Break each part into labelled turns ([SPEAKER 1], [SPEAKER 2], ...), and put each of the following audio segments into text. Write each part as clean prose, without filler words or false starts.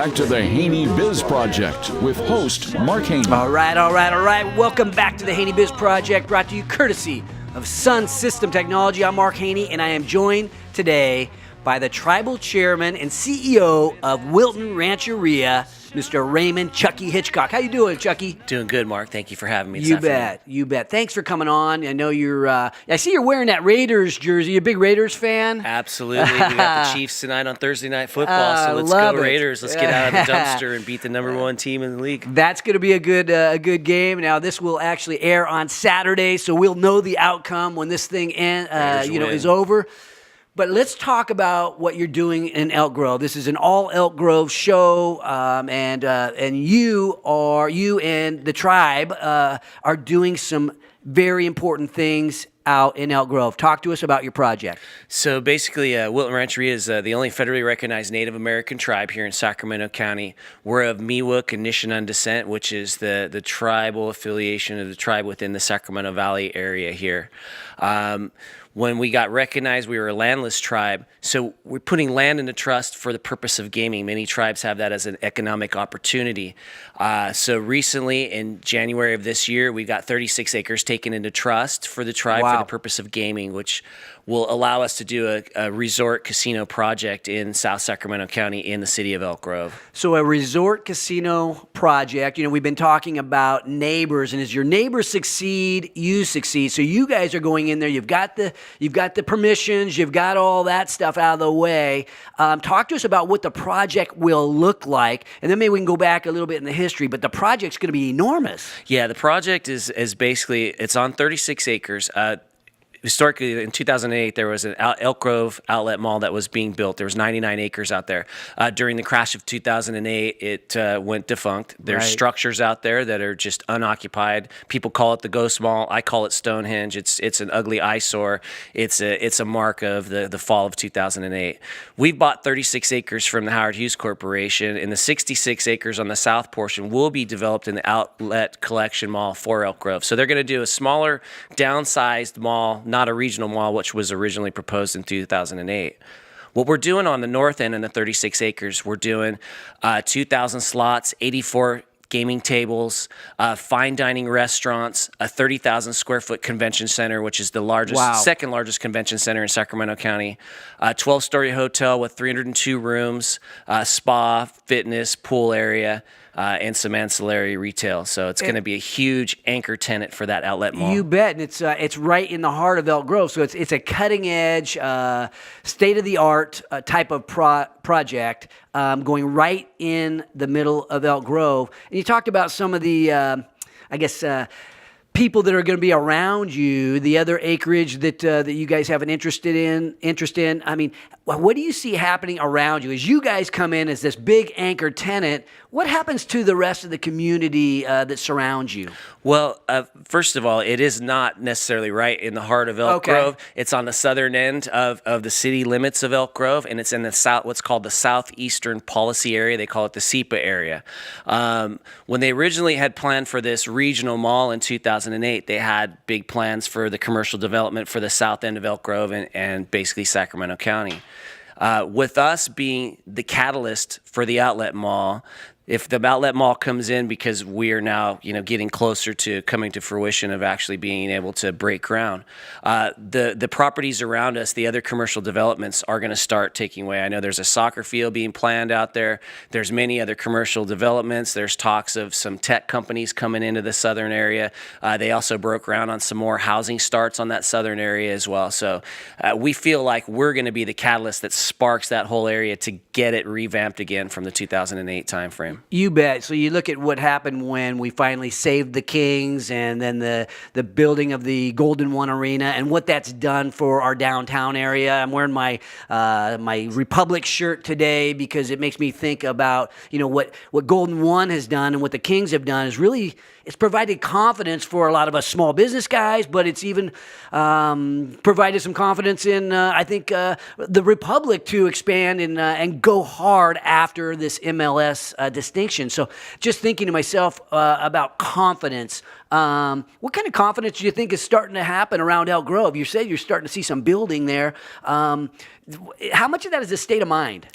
[SPEAKER 1] back to the Haney Biz Project with host Mark Haney.
[SPEAKER 2] All right. Welcome back to the Haney Biz Project, brought to you courtesy of Sun System Technology. I'm Mark Haney, and I am joined today by the tribal chairman and CEO of Wilton Rancheria, Mr. Raymond Chucky Hitchcock. How you doing, Chucky?
[SPEAKER 3] Doing good, Mark. Thank you for having me this afternoon.
[SPEAKER 2] You bet. Thanks for coming on. I know you're, I see you're wearing that Raiders jersey. You a big Raiders fan?
[SPEAKER 3] Absolutely. We got the Chiefs tonight on Thursday Night Football, so let's go Raiders. Let's get out of the dumpster and beat the number one team in the league.
[SPEAKER 2] That's going to be a good game. Now, this will actually air on Saturday, so we'll know the outcome when this thing is over. But let's talk about what you're doing in Elk Grove. This is an all Elk Grove show, and you and the tribe are doing some very important things out in Elk Grove. Talk to us about your project.
[SPEAKER 3] So basically, Wilton Rancheria is the only federally recognized Native American tribe here in Sacramento County. We're of Miwok and Nishinan descent, which is the tribal affiliation of the tribe within the Sacramento Valley area here. When we got recognized, we were a landless tribe, so we're putting land into trust for the purpose of gaming. Many tribes have that as an economic opportunity. So recently, in January of this year, we got 36 acres taken into trust for the tribe for the purpose of gaming, which will allow us to do a resort casino project in South Sacramento County in the city of Elk Grove. So
[SPEAKER 2] a resort casino project, we've been talking about neighbors, and as your neighbors succeed, you succeed. So you guys are going in there, you've got the permissions, you've got all that stuff out of the way. Talk to us about what the project will look like, and then maybe we can go back a little bit in the history, but the project's going to be enormous.
[SPEAKER 3] Yeah, the project is basically, it's on 36 acres. Historically, in 2008, there was an Elk Grove outlet mall that was being built. There was 99 acres out there. During the crash of 2008, it went defunct. There's structures out there that are just unoccupied. People call it the ghost mall. I call it Stonehenge. It's an ugly eyesore. It's a mark of the fall of 2008. We bought 36 acres from the Howard Hughes Corporation, and the 66 acres on the south portion will be developed in the outlet collection mall for Elk Grove. So they're going to do a smaller, downsized mall, not a regional mall, which was originally proposed in 2008. What we're doing on the north end in the 36 acres, we're doing 2,000 slots, 84 gaming tables, fine dining restaurants, a 30,000 square foot convention center, which is the second largest convention center in Sacramento County, a 12-story hotel with 302 rooms, spa, fitness, pool area, and some ancillary retail. So it's going to be a huge anchor tenant for that outlet mall.
[SPEAKER 2] You bet. And it's right in the heart of Elk Grove. So it's a cutting edge, state-of-the-art type of project going right in the middle of Elk Grove. And you talked about some of the, people that are going to be around you, the other acreage that you guys have an interest in. I mean, what do you see happening around you as you guys come in as this big anchor tenant? What happens to the rest of the community that surrounds you?
[SPEAKER 3] Well, first of all, it is not necessarily right in the heart of Elk Grove. It's on the southern end of the city limits of Elk Grove, and it's in the south, what's called the southeastern policy area. They call it the SEPA area. When they originally had planned for this regional mall in 2008, they had big plans for the commercial development for the south end of Elk Grove and basically Sacramento County. With us being the catalyst for the outlet mall, if the outlet mall comes in, because we are now, getting closer to coming to fruition of actually being able to break ground, the properties around us, the other commercial developments are going to start taking away. I know there's a soccer field being planned out there. There's many other commercial developments. There's talks of some tech companies coming into the southern area. They also broke ground on some more housing starts on that southern area as well. So we feel like we're going to be the catalyst that sparks that whole area to get it revamped again from the 2008 timeframe.
[SPEAKER 2] You bet. So you look at what happened when we finally saved the Kings and then the building of the Golden One Arena and what that's done for our downtown area. I'm wearing my Republic shirt today because it makes me think about, what Golden One has done and what the Kings have done is really, it's provided confidence for a lot of us small business guys, but it's even provided some confidence in, I think, the Republic to expand and go hard after this MLS distinction. So just thinking to myself about confidence, what kind of confidence do you think is starting to happen around Elk Grove? You said you're starting to see some building there. How much of that is a state of mind?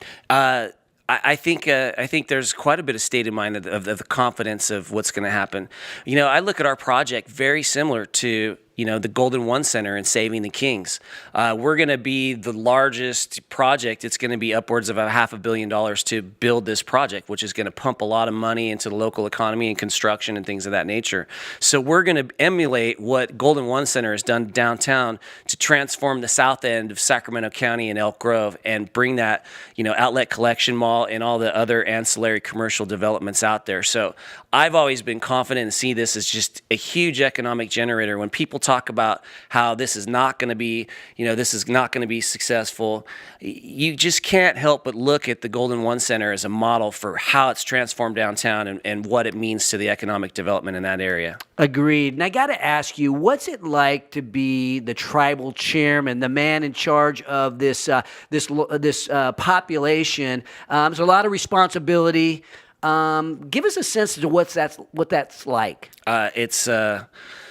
[SPEAKER 3] I think there's quite a bit of state of mind of the confidence of what's going to happen. I look at our project very similar to the Golden One Center and Saving the Kings. We're going to be the largest project. It's going to be upwards of $500 million to build this project, which is going to pump a lot of money into the local economy and construction and things of that nature. So we're going to emulate what Golden One Center has done downtown to transform the south end of Sacramento County and Elk Grove and bring that, outlet collection mall and all the other ancillary commercial developments out there. So I've always been confident and see this as just a huge economic generator. When people talk about how this is not going to be successful, you just can't help but look at the Golden One Center as a model for how it's transformed downtown and what it means to the economic development in that area.
[SPEAKER 2] Agreed. And I got to ask you, what's it like to be the tribal chairman, the man in charge of this population? There's a lot of responsibility. Give us a sense of what that's like.
[SPEAKER 3] It's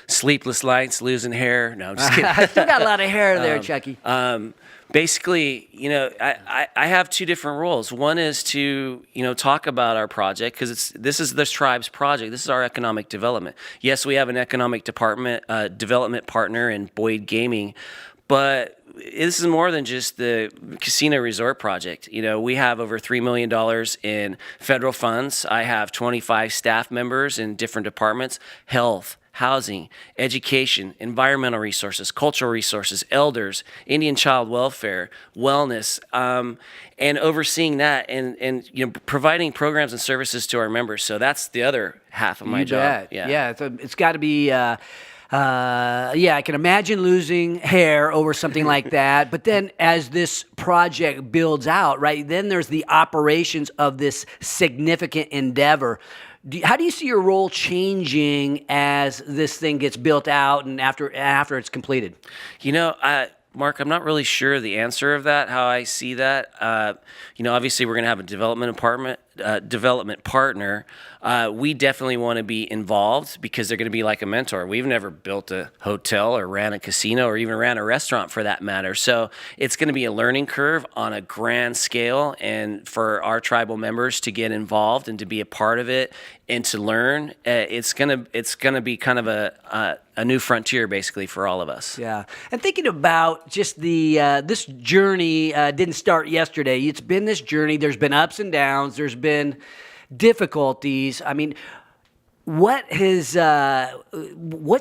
[SPEAKER 3] sleepless nights, losing hair. No, I'm just kidding.
[SPEAKER 2] I still got a lot of hair there, Chucky.
[SPEAKER 3] Basically, I have two different roles. One is to, talk about our project because this is this tribe's project. This is our economic development. Yes, we have an economic development partner in Boyd Gaming, but this is more than just the casino resort project. We have over $3 million in federal funds. I have 25 staff members in different departments: health, housing, education, environmental resources, cultural resources, elders, Indian child welfare, wellness, and overseeing that and providing programs and services to our members. So that's the other half of my job.
[SPEAKER 2] Bet. Yeah, it's got to be. I can imagine losing hair over something like that. But then as this project builds out, right, then there's the operations of this significant endeavor. How do you see your role changing as this thing gets built out and after it's completed?
[SPEAKER 3] Mark, I'm not really sure the answer of that, how I see that. Obviously we're going to have a development partner. We definitely want to be involved because they're going to be like a mentor. We've never built a hotel or ran a casino or even ran a restaurant for that matter. So it's going to be a learning curve on a grand scale, and for our tribal members to get involved and to be a part of it and to learn, it's gonna be kind of a new frontier basically for all of us.
[SPEAKER 2] Yeah, and thinking about just this journey didn't start yesterday. It's been this journey. There's been ups and downs. There's been difficulties. I mean, what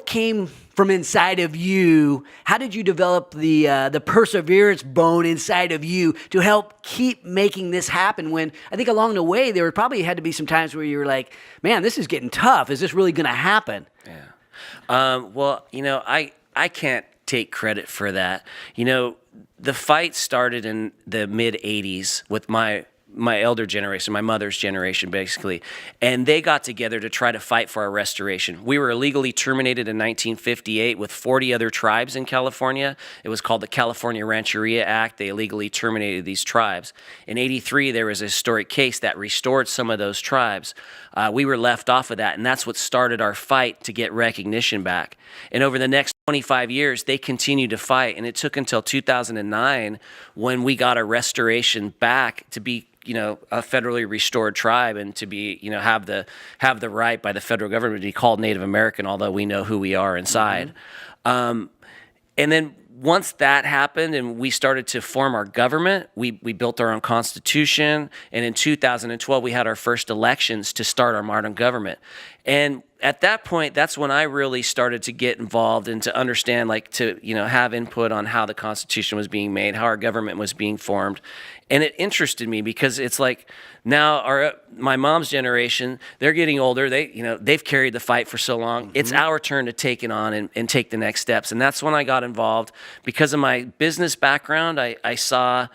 [SPEAKER 2] came from inside of you? How did you develop the perseverance bone inside of you to help keep making this happen? When I think along the way there probably had to be some times where you were like, "Man, this is getting tough. Is this really going to happen?"
[SPEAKER 3] Yeah. Well, I can't take credit for that. The fight started in the mid '80s with my elder generation, my mother's generation, basically. And they got together to try to fight for our restoration. We were illegally terminated in 1958 with 40 other tribes in California. It was called the California Rancheria Act. They illegally terminated these tribes. In '83, there was a historic case that restored some of those tribes. We were left off of that, and that's what started our fight to get recognition back. And over the next 25 years, they continued to fight, and it took until 2009 when we got our restoration back to be a federally restored tribe and to be, have the right by the federal government to be called Native American, although we know who we are inside. Mm-hmm. And then once that happened and we started to form our government, we built our own constitution. And in 2012, we had our first elections to start our modern government. And at that point, that's when I really started to get involved and to understand, have input on how the Constitution was being made, how our government was being formed. And it interested me because it's like now my mom's generation, they're getting older. They've carried the fight for so long. Mm-hmm. It's our turn to take it on and take the next steps. And that's when I got involved. Because of my business background, I saw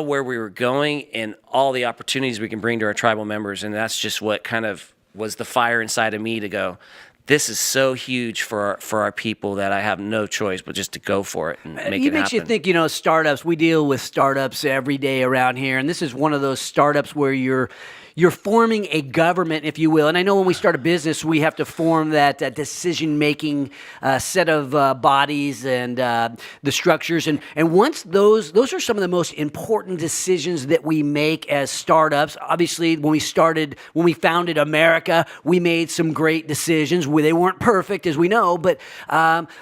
[SPEAKER 3] where we were going and all the opportunities we can bring to our tribal members. And that's just what kind of was the fire inside of me to go, this is so huge for our people that I have no choice but just to go for it and make it happen.
[SPEAKER 2] It makes you think, startups, we deal with startups every day around here, and this is one of those startups where you're you're forming a government, if you will. And I know when we start a business, we have to form that decision-making set of bodies and the structures. And once those are some of the most important decisions that we make as startups. Obviously, when we founded America, we made some great decisions. They weren't perfect, as we know, but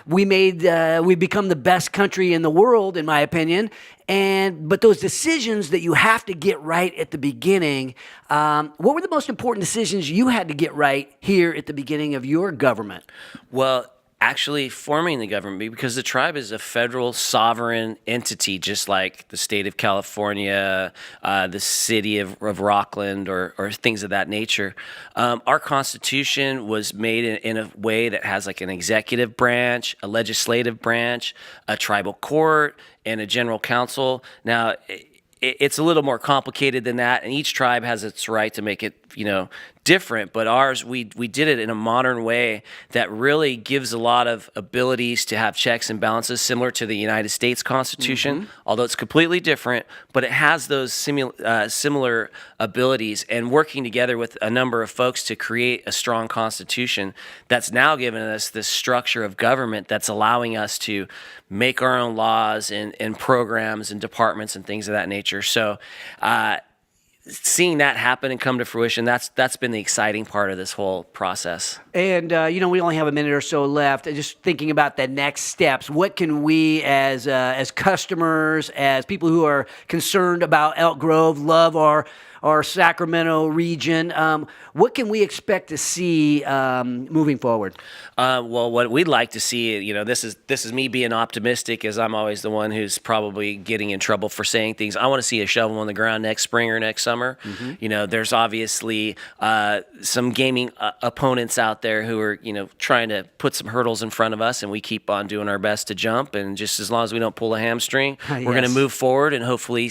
[SPEAKER 2] we've become the best country in the world, in my opinion. But those decisions that you have to get right at the beginning, what were the most important decisions you had to get right here at the beginning of your government?
[SPEAKER 3] Well, actually forming the government, because the tribe is a federal sovereign entity, just like the state of California, the city of Rockland, or things of that nature. Our Constitution was made in a way that has like an executive branch, a legislative branch, a tribal court, and a general council. Now, it's a little more complicated than that, and each tribe has its right to make it, different. But ours, we did it in a modern way that really gives a lot of abilities to have checks and balances, similar to the United States Constitution, although it's completely different. But it has those similar abilities, and working together with a number of folks to create a strong Constitution that's now given us this structure of government that's allowing us to make our own laws and programs and departments and things of that nature. So seeing that happen and come to fruition, that's been the exciting part of this whole process.
[SPEAKER 2] And, we only have a minute or so left. Just thinking about the next steps, what can we as customers, as people who are concerned about Elk Grove, love our Sacramento region, what can we expect to see moving forward?
[SPEAKER 3] Well, what we'd like to see, this is me being optimistic, as I'm always the one who's probably getting in trouble for saying things. I want to see a shovel on the ground next spring or next summer. There's obviously some gaming opponents out there who are, trying to put some hurdles in front of us, and we keep on doing our best to jump. And just as long as we don't pull a hamstring, we're going to move forward and hopefully,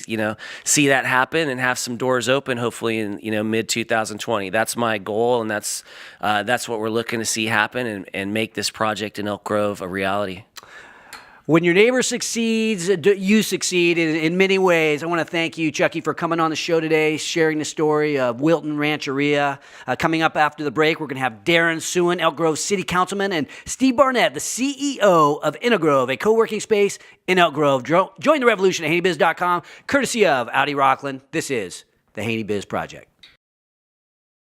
[SPEAKER 3] see that happen and have some doors open, hopefully in, mid 2020. That's my goal, and that's what we're looking to see happen and make this project in Elk Grove a reality.
[SPEAKER 2] When your neighbor succeeds, you succeed in many ways. I want to thank you, Chucky, for coming on the show today, sharing the story of Wilton Rancheria. Coming up after the break, we're going to have Darren Sewin, Elk Grove City Councilman, and Steve Barnett, the CEO of Intergrove, a co-working space in Elk Grove. Join the revolution at HaneyBiz.com, courtesy of Audi Rockland. This is the Haney Biz Project.